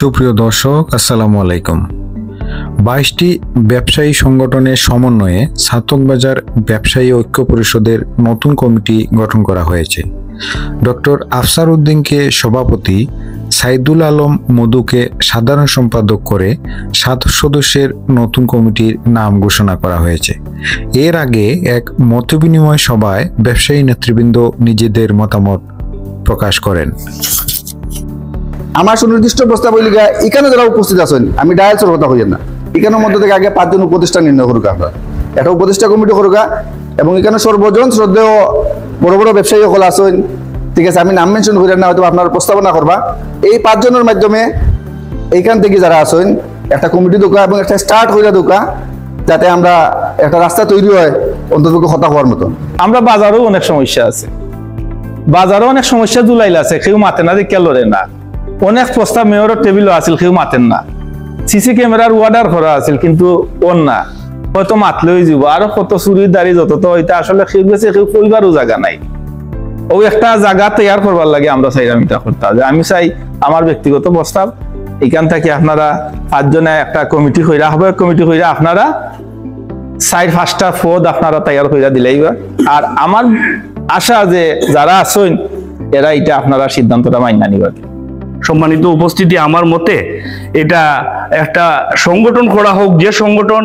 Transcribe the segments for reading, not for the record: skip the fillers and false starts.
সুপ্রিয় দর্শক, আসসালামু আলাইকুম। 22টি ব্যবসায়ী সংগঠনের সমন্বয়ে ছাতকবাজার ব্যবসায়ী ঐক্য পরিষদের নতুন কমিটি গঠন করা হয়েছে। ডক্টর আফসার উদ্দিনকে সভাপতি, সাইদুল আলম মধুকে সাধারণ সম্পাদক করে 7 সদস্যের নতুন কমিটির নাম ঘোষণা করা হয়েছে। এর আগে এক মতবিনিময় সভায় ব্যবসায়ী নেতৃবৃন্দ নিজেদের মতামত প্রকাশ করেন। আমার সুনির্দিষ্ট প্রস্তাব হইলিগা এখানে যারা উপস্থিত আছেন, আমি ডায়ালসের কথা হইয়েন না, এখানের মধ্যে থেকে আগে 5 জন উপদেষ্টা নির্ণয় করুক, আমরা একটা উপদেষ্টা কমিটি করুকা, এবং এখানে সর্বজন শ্রদ্ধেয় বড় বড় ব্যবসায়ী সকল আছেন, ঠিক আছে, আমি নাম মেনশন করেন না, হয়তো আপনার প্রস্তাবনা করবা। এই 5 জনের মাধ্যমে এইখান থেকে যারা আছেন একটা কমিটি দোকা এবং একটা স্টার্ট হইয়া দোকা, যাতে আমরা একটা রাস্তা তৈরি হয় অন্তত কথা হওয়ার মতন। আমরা বাজারেও অনেক সমস্যা আছে, বাজারও অনেক সমস্যা জুলাইল আছে, কেউ মাতে না, দেখে লড়ে না। অনেক প্রস্তাব মেয়রের টেবিলও আছিল, কেউ মাতেন না। সিসি ক্যামেরার অর্ডার করা আছিল, কিন্তু ওন না, হয়তো মাতলেই যাব। আরো কত চুরির দাঁড়ি যত তো হইতে আসলে কেউ গেছে, কেউ কইবারও জায়গা নাই। ও একটা জায়গা তৈয়ার করবার লাগে আমরা চাই, আমি তা করতাম যে আমি চাই আমার ব্যক্তিগত প্রস্তাব এখান থেকে আপনারা 5 জনে একটা কমিটি হইরা হবে, কমিটি হইরা আপনারা 4-5টা পদ আপনারা তৈয়ার কইরা দিলেই। আর আমার আশা যে যারা আছেন এরা এটা আপনারা সিদ্ধান্তটা মাইনা নিবেন। সম্মানিত উপস্থিতি, আমার মতে এটা একটা সংগঠন করা হোক, যে সংগঠন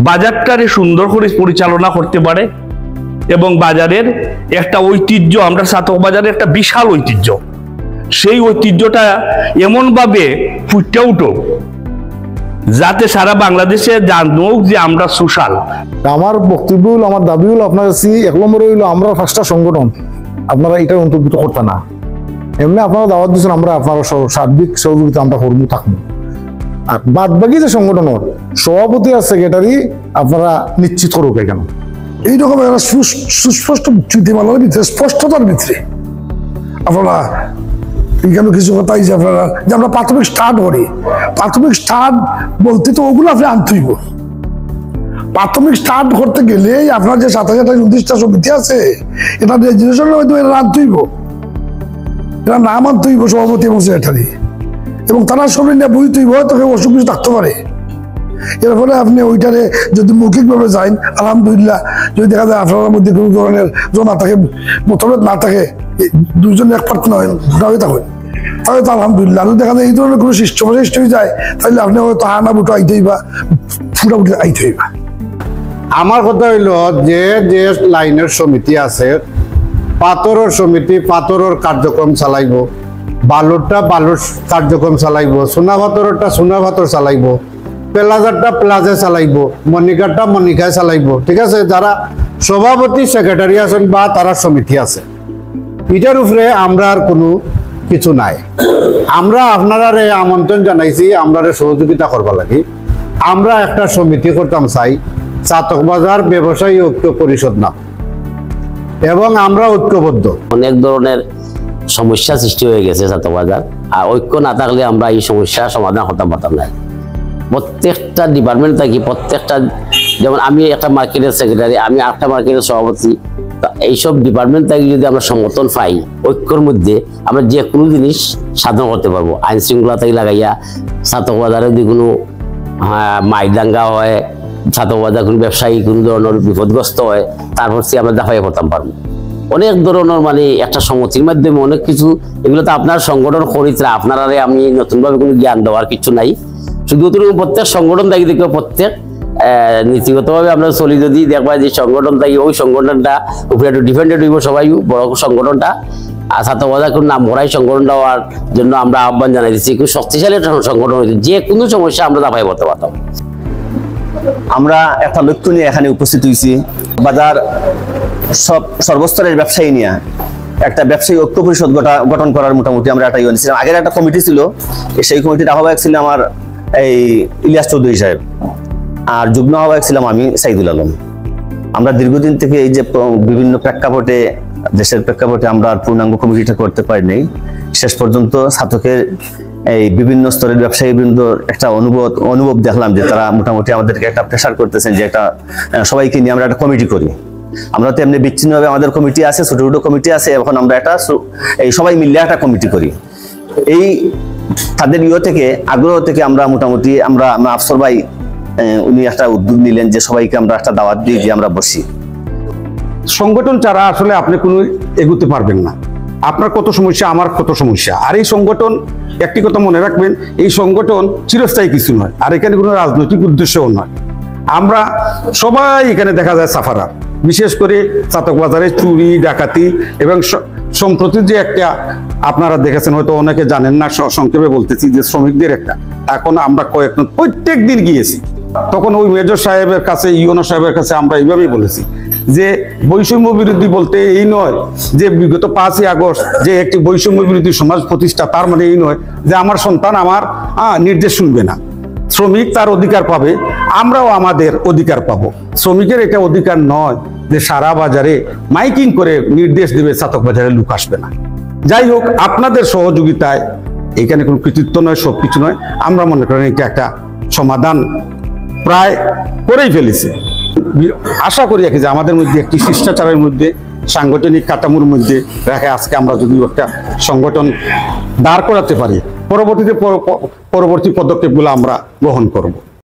বাজারটারে সুন্দর করে পরিচালনা করতে পারে এবং বাজারের একটা ঐতিহ্য, আমরা ছাতক বাজারের একটা বিশাল ঐতিহ্য, সেই ঐতিহ্যটা এমন ভাবে ফুটে উঠুক যাতে সারা বাংলাদেশে জানুক যে আমরা সোশ্যাল। আমার বক্তব্য হলো, আমার দাবি হলো, আপনার কাছে 1 নম্বর হইলো আমরা 5টা সংগঠন, আপনারা এটা অন্তর্ভুক্ত করতে না। এমনি আপনারা দাওয়াত দিচ্ছেন, আমরা আপনারা সার্বিক সহযোগিতা আমরা করবো থাকবো। আর বাদ বাকি যে সংগঠনের সভাপতি আর সেক্রেটারি আপনারা নিশ্চিত করুক। এখানে এইরকম একটা সুস্পষ্ট নীতিমালার ভিতরে, স্পষ্টতার ভিতরে আপনারা এখানে কিছু কথা যে আপনারা যে আমরা প্রাথমিক স্টার্ট করি, প্রাথমিক স্টার্ট বলতে তো ওগুলো আপনি আনতে হইব। প্রাথমিক স্টার্ট করতে গেলে আপনার যে 7,029টা সমিতি আছে, এটা রেজিস্ট্রেশনের মাধ্যমে এটা আনতে হইব, এটা নাম আনতে হইব সভাপতি এবং সেক্রেটারি, এবং তারা সবাই নিয়ে বই তৈব, তোকে অসুখ কিছু থাকতে পারে। এর ফলে আপনি ওইটারে যদি মৌখিকভাবে যান, আলহামদুলিল্লাহ, যদি দেখা যায় আপনার মধ্যে কোনো ধরনের না থাকে, মতভেদ না থাকে, 2 জন এক পার্ট নয় থাকেন, তাহলে তো আলহামদুলিল্লাহ। যদি দেখা যায় এই ধরনের কোনো সৃষ্টি হয়ে যায়, তাহলে আপনি হয়তো হানা বুটো আইতে হইবা, ফুটাফুটি আইতে হইবা। আমার কথা হইল যে যে লাইনের সমিতি আছে, পাথরের সমিতি পাথরের কার্যক্রম চালাইব, বালুরটা বালুর কার্যক্রম চালাইব, সোনা পাথরটা সোনা পাথর চালাইব, প্লাজারটা প্লাজা চালাইব, মনিকারটা মনিকায় চালাইব, ঠিক আছে। যারা সভাপতি সেক্রেটারি আছেন বা তারা সমিতি আছে, এটার উপরে আমরা আর কোনো কিছু নাই। আমরা আপনারা আমন্ত্রণ জানাইছি, আমরা সহযোগিতা করবা লাগে। আমরা একটা সমিতি করতাম চাই, ছাতকবাজার ব্যবসায়ী ঐক্য পরিষদ নাম, এবং আমরা ঐক্যবদ্ধ। অনেক ধরনের সমস্যা সৃষ্টি হয়ে গেছে ছাতকবাজার, আর ঐক্য না থাকলে আমরা এই সমস্যা সমাধান করতে পারতাম না। প্রত্যেকটা ডিপার্টমেন্ট থাকি, প্রত্যেকটা, যেমন আমি একটা মার্কেটের সেক্রেটারি, আমি একটা মার্কেটের সভাপতি, এইসব ডিপার্টমেন্ট থাকি যদি আমরা সমর্থন পাই ঐক্যর মধ্যে, আমরা যে কোনো জিনিস সাধন করতে পারবো। আইন শৃঙ্খলা থেকে লাগাইয়া ছাতকবাজারে যদি কোনো মাইদাঙ্গা হয়, ছাতকবাজার কোনো ব্যবসায়ী কোনো ধরনের বিপদগ্রস্ত হয়, তারপর সে আমরা দাফাই করতাম পারবো। অনেক ধরনের মানে একটা সমিতির মাধ্যমে অনেক কিছু, এগুলো তো আপনার সংগঠন করিতে, আপনারা আমি নতুনভাবে কোনো জ্ঞান দেওয়ার কিছু নাই। শুধুমাত্র প্রত্যেক সংগঠন থাকি দেখবে, প্রত্যেক নীতিগতভাবে আমরা চলি, যদি দেখবা যে সংগঠন থাকি ওই সংগঠনটা উপরে একটু ডিফেন্ডেড হইব সবাই, বড় সংগঠনটা। আর ছাতকবাজার কোনো নাম ভরাই সংগঠন দেওয়ার জন্য আমরা আহ্বান জানাই দিচ্ছি, খুব শক্তিশালী একটা সংগঠন হয়েছে, যে কোনো সমস্যা আমরা দাফাই করতে পারতাম। আমরা একটা লক্ষ্য নিয়ে এখানে উপস্থিত হয়েছি, বাজার সর্বস্তরের ব্যবসায়ী নিয়ে একটা ব্যবসায়ী ঐক্য পরিষদ গঠন করার মোটামুটি আমরা একটা ইয়ে নিয়েছিলাম। আগের একটা কমিটি ছিল, সেই কমিটির আহ্বায়ক ছিল আমার এই ইলিয়াস চৌধুরী সাহেব, আর যুগ্ম আহ্বায়ক ছিলাম আমি, সাইদুল আলম। আমরা দীর্ঘদিন থেকে এই যে বিভিন্ন প্রেক্ষাপটে, দেশের প্রেক্ষাপটে আমরা পূর্ণাঙ্গ কমিটিটা করতে পারিনি। শেষ পর্যন্ত ছাতকের এই বিভিন্ন স্তরের ব্যবসায়ী বৃন্দর একটা অনুভব দেখলাম যে তারা মোটামুটি আমাদেরকে একটা প্রেশার করতেছেন যে একটা সবাইকে নিয়ে আমরা একটা কমিটি করি। আমরা তো এমনি বিচ্ছিন্নভাবে আমাদের কমিটি আছে, ছোট ছোট কমিটি আছে, এখন আমরা একটা এই সবাই মিলে একটা কমিটি করি। এই তাদের থেকে আগ্রহ থেকে আমরা মোটামুটি আমরা আফসর ভাই উনি একটা উদ্যোগ নিলেন যে সবাইকে আমরা একটা দাওয়াত দিয়ে যে আমরা বসি। সংগঠন ছাড়া আসলে আপনি কোনো এগোতে পারবেন না। আপনার কত সমস্যা, আমার কত সমস্যা। আর এই সংগঠন, একটি কথা মনে রাখবেন, এই সংগঠন চিরস্থায়ী কিছু নয়, আর এখানে কোনো রাজনৈতিক উদ্দেশ্যও নয়। আমরা সবাই এখানে দেখা যায় সাফারার, বিশেষ করে চাতক বাজারে চুরি ডাকাতি এবং সম্প্রতি যে একটা আপনারা দেখেছেন, হয়তো অনেকে জানেন না, সংক্ষেপে বলতেছি যে শ্রমিকদের একটা, এখন আমরা প্রত্যেক দিন গিয়েছি, তখন ওই মেজর সাহেবের কাছে, ইউনো সাহেবের কাছে আমরা এইভাবেই বলেছি যে বৈষম্য বিরোধী বলতে এই নয় যে বিগত 5ই আগস্ট যে একটি বৈষম্য বিরোধী সমাজ প্রতিষ্ঠা, তার মানে এই নয় যে আমার সন্তান আমার নির্দেশ শুনবে না। শ্রমিক তার অধিকার পাবে, আমরাও আমাদের অধিকার পাবো। শ্রমিকের এটা অধিকার নয় যে সারা বাজারে মাইকিং করে নির্দেশ দেবে চাতক বাজারে লোক আসবে না। যাই হোক, আপনাদের সহযোগিতায়, এখানে কোনো কৃতিত্ব নয়, সবকিছু নয়, আমরা মনে করেন এটা একটা সমাধান প্রায় করেই ফেলেছে। আশা করি যে আমাদের মধ্যে একটি শিষ্টাচারের মধ্যে, সাংগঠনিক কাঠামোর মধ্যে রেখে আজকে আমরা যদি একটা সংগঠন দাঁড় করাতে পারি, পরবর্তী পদক্ষেপগুলো আমরা গ্রহণ করব।